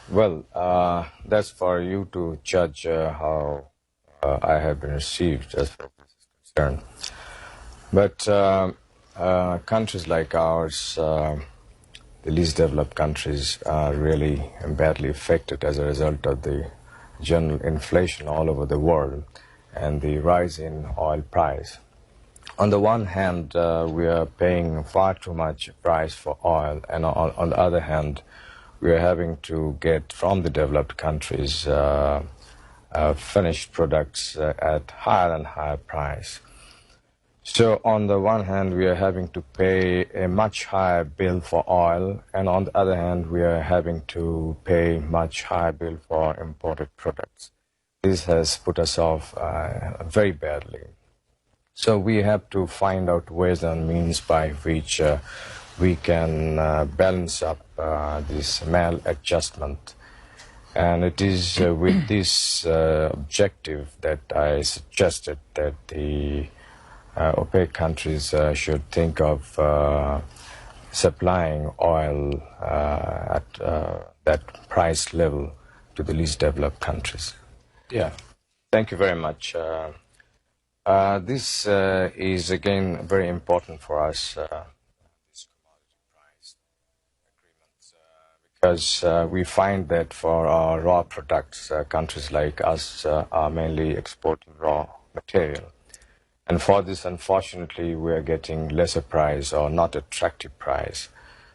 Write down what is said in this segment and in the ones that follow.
Well, that's for you to judge how I have been received as far as this is concerned. But countries like ours, the least developed countries, are really badly affected as a result of the general inflation all over the world and the rise in oil price. On the one hand, we are paying far too much price for oil, and on the other hand, we are having to get from the developed countries finished products at higher and higher price. So on the one hand, we are having to pay a much higher bill for oil, and on the other hand, we are having to pay much higher bill for imported products. This has put us off very badly. So we have to find out ways and means by which we can balance up this maladjustment. And it is with this objective that I suggested that the OPEC countries should think of supplying oil at that price level to the least developed countries. Yeah, thank you very much. This is again very important for us, this commodity price agreements, because we find that for our raw products, countries like us are mainly exporting raw material. And for this, unfortunately, we are getting lesser price or not attractive price.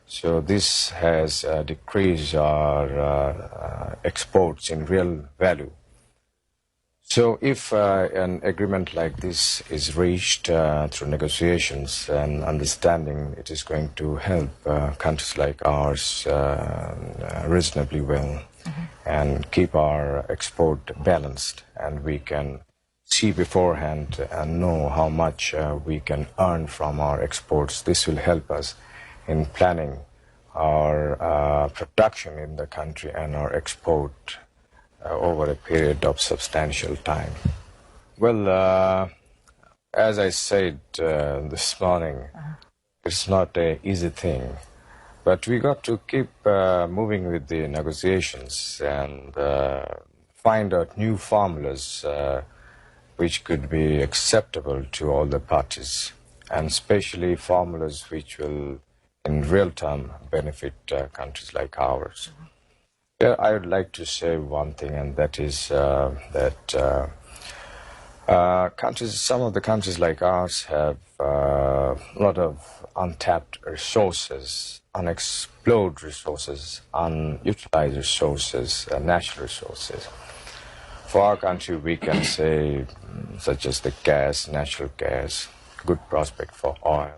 So this has decreased our exports in real value. So if an agreement like this is reached through negotiations and understanding, it is going to help countries like ours reasonably well and keep our export balanced, and we can see beforehand and know how much we can earn from our exports. This will help us in planning our production in the country and our export over a period of substantial time. Well, as I said this morning, it's not an easy thing, but we got to keep moving with the negotiations and find out new formulas which could be acceptable to all the parties, and especially formulas which will, in real term, benefit countries like ours. Yeah, I would like to say one thing, and that is that some of the countries like ours have a lot of untapped resources, unexplored resources, unutilized resources, natural resources. For our country, we can say, such as the gas, natural gas, good prospect for oil,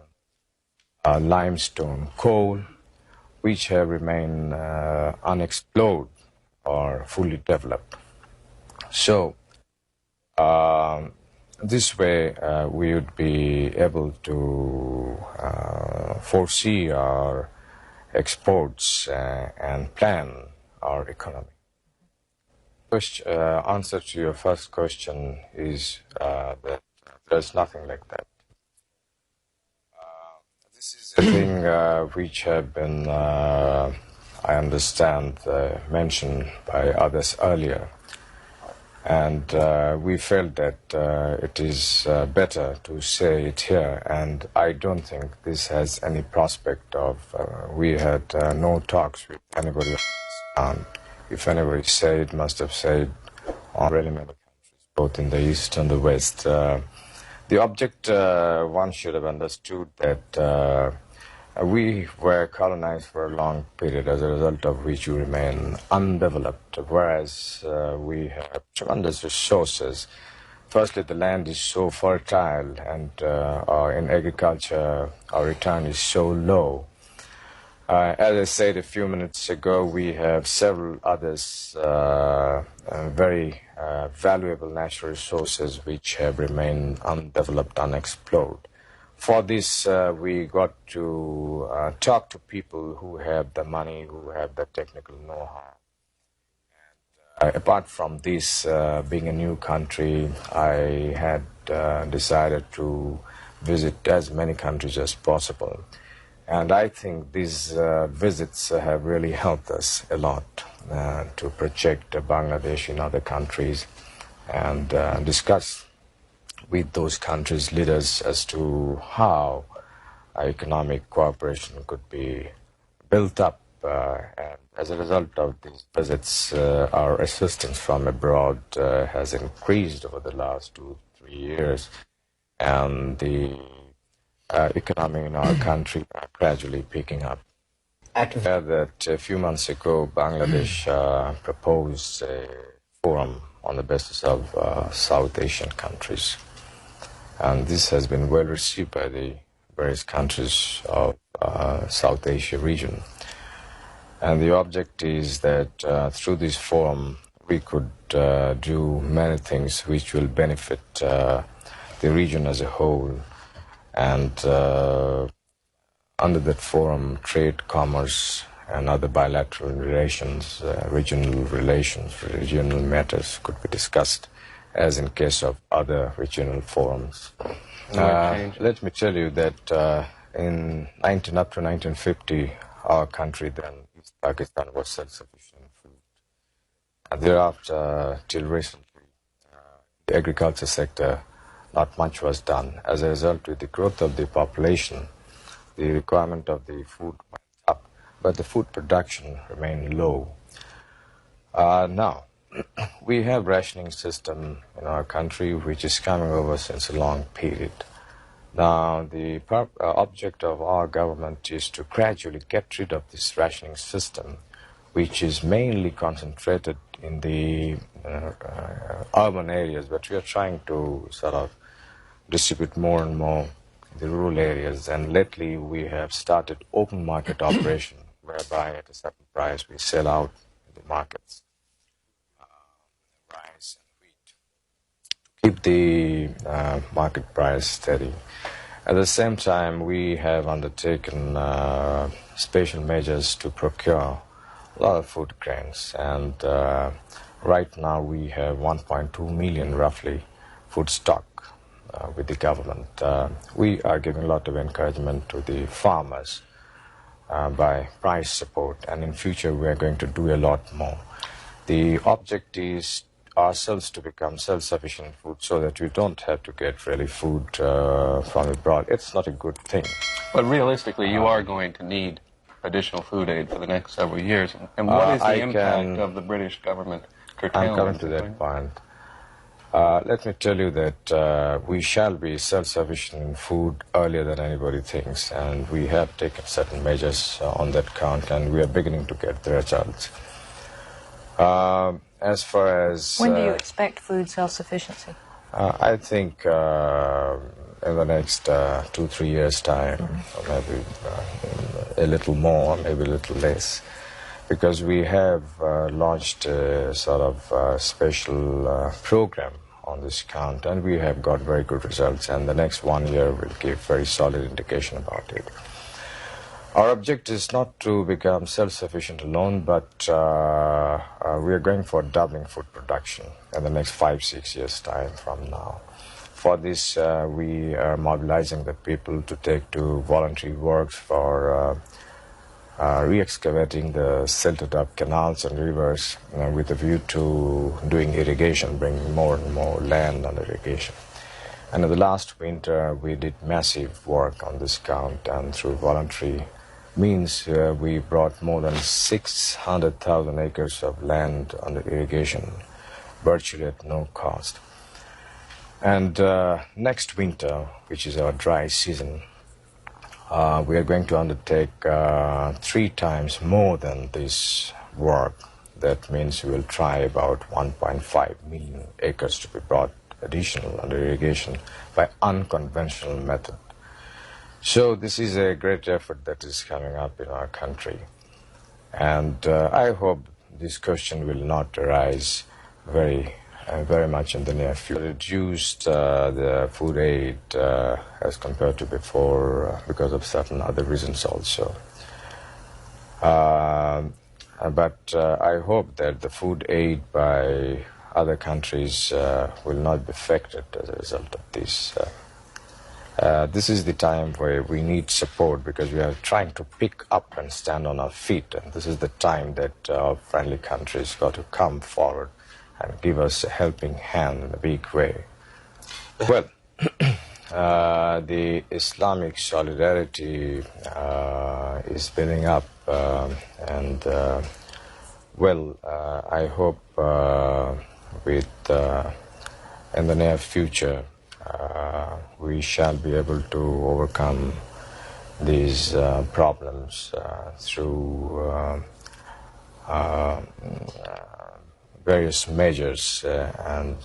limestone, coal, which have remained unexplored or fully developed. So this way we would be able to foresee our exports and plan our economy. Answer to your first question is that there's nothing like that. This is a thing which have been, I understand, mentioned by others earlier. And we felt that it is better to say it here. And I don't think this has any prospect of, we had no talks with anybody else. If anybody said, it must have said on really many countries, both in the East and the West. The object, one should have understood that we were colonized for a long period, as a result of which we remain undeveloped, whereas we have tremendous resources. Firstly, the land is so fertile, and in agriculture, our return is so low. As I said a few minutes ago, we have several others very valuable natural resources which have remained undeveloped, unexplored. For this, we got to talk to people who have the money, who have the technical know-how. Apart from this, being a new country, I had decided to visit as many countries as possible. And I think these visits have really helped us a lot. to project Bangladesh in other countries and discuss with those countries' leaders as to how economic cooperation could be built up. And as a result of these visits, our assistance from abroad has increased over the last 2-3 years, and the economy in our country are gradually picking up. That a few months ago, Bangladesh proposed a forum on the basis of South Asian countries. And this has been well received by the various countries of South Asia region. And the object is that through this forum, we could do many things which will benefit the region as a whole. And under that forum, trade, commerce, and other bilateral relations, regional matters could be discussed, as in case of other regional forums. Let me tell you that up to 1950, our country then, East Pakistan, was self-sufficient in food. And thereafter, till recently, the agriculture sector, not much was done. As a result, with the growth of the population, the requirement of the food went up, but the food production remained low. Now, we have rationing system in our country which is coming over since a long period. Now, the object of our government is to gradually get rid of this rationing system, which is mainly concentrated in the urban areas, but we are trying to sort of distribute more and more in the rural areas. And lately, we have started open market operation, whereby at a certain price we sell out in the markets rice and wheat to keep the market price steady. At the same time, we have undertaken special measures to procure a lot of food grains, and right now we have 1.2 million roughly food stock with the government. We are giving a lot of encouragement to the farmers by price support, and in future we are going to do a lot more. The object is ourselves to become self-sufficient in food so that we don't have to get really food from abroad. It's not a good thing. But realistically, you are going to need additional food aid for the next several years. And what is the impact of the British government curtailment? I'm coming to that point. Let me tell you that we shall be self-sufficient in food earlier than anybody thinks, and we have taken certain measures on that count, and we are beginning to get the results. As far as... When do you expect food self-sufficiency? I think in the next 2-3 years' time, or maybe a little more, maybe a little less, because we have launched a sort of special program on this count, and we have got very good results, and the next 1 year will give very solid indication about it. Our object is not to become self-sufficient alone, but we are going for doubling food production in the next 5-6 years' time from now. For this, we are mobilizing the people to take to voluntary works for re-excavating the silted-up canals and rivers with a view to doing irrigation, bringing more and more land under irrigation. And in the last winter, we did massive work on this count, and through voluntary means we brought more than 600,000 acres of land under irrigation, virtually at no cost. And next winter, which is our dry season, we are going to undertake 3 times more than this work. That means we will try about 1.5 million acres to be brought additional under irrigation by unconventional method. So this is a great effort that is coming up in our country. And I hope this question will not arise very much in the near future. Reduced the food aid as compared to before because of certain other reasons also. But I hope that the food aid by other countries will not be affected as a result of this. This is the time where we need support because we are trying to pick up and stand on our feet. And this is the time that our friendly countries got to come forward and give us a helping hand in a big way. Well, the Islamic solidarity is building up, I hope in the near future we shall be able to overcome these problems through various measures, and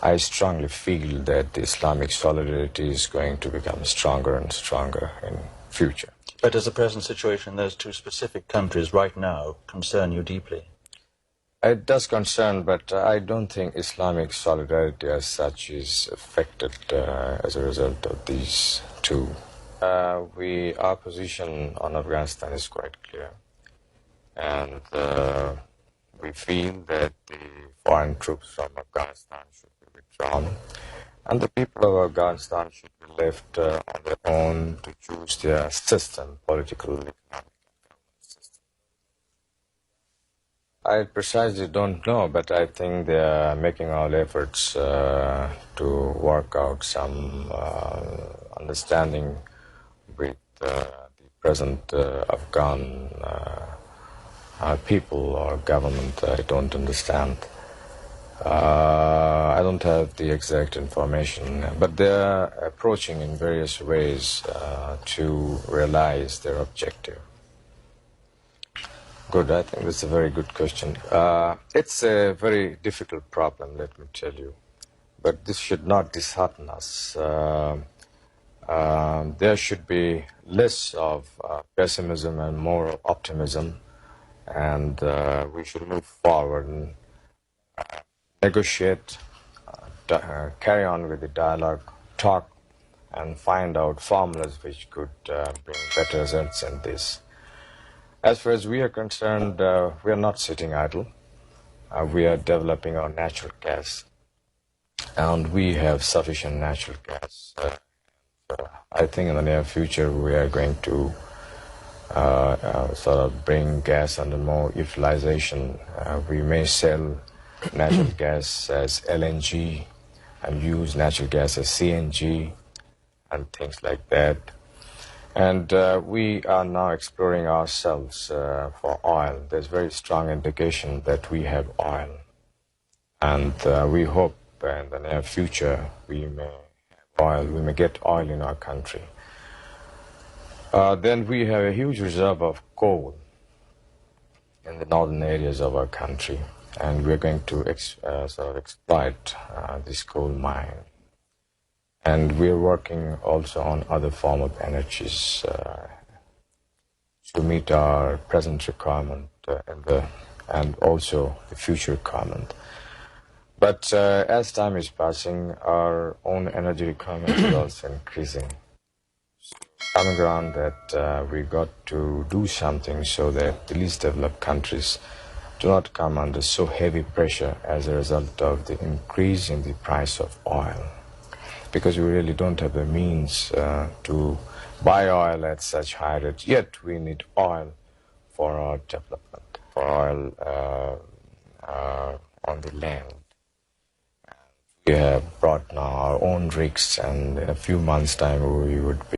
I strongly feel that the Islamic solidarity is going to become stronger and stronger in future. But does the present situation in those two specific countries right now concern you deeply? It does concern, but I don't think Islamic solidarity as such is affected as a result of these two. Our position on Afghanistan is quite clear, and we feel that the foreign troops from Afghanistan should be withdrawn, and the people of Afghanistan should be left on their own to choose their system, political, economic, and government system. I precisely don't know, but I think they are making all efforts to work out some understanding with the present Afghan people or government. I don't understand. I don't have the exact information, but they are approaching in various ways to realize their objective. Good, I think that's a very good question. It's a very difficult problem, let me tell you, but this should not dishearten us. There should be less of pessimism and more of optimism, and we should move forward and negotiate, carry on with the dialogue, talk, and find out formulas which could bring better results in this. As far as we are concerned, we are not sitting idle. We are developing our natural gas, and we have sufficient natural gas. I think in the near future we are going to sort of bring gas under more utilization. We may sell natural gas as LNG and use natural gas as CNG and things like that. And we are now exploring ourselves for oil. There's very strong indication that we have oil. And we hope in the near future we may have oil, we may get oil in our country. Then we have a huge reserve of coal in the northern areas of our country. And we're going to sort of exploit this coal mine. And we're working also on other forms of energies to meet our present requirement and also the future requirement. But as time is passing, our own energy requirement is also increasing. So it's coming around that we got to do something so that the least developed countries do not come under so heavy pressure as a result of the increase in the price of oil. Because we really don't have the means to buy oil at such high rates. Yet we need oil for our development, for oil on the land. And we have brought now our own rigs, and in a few months' time we would be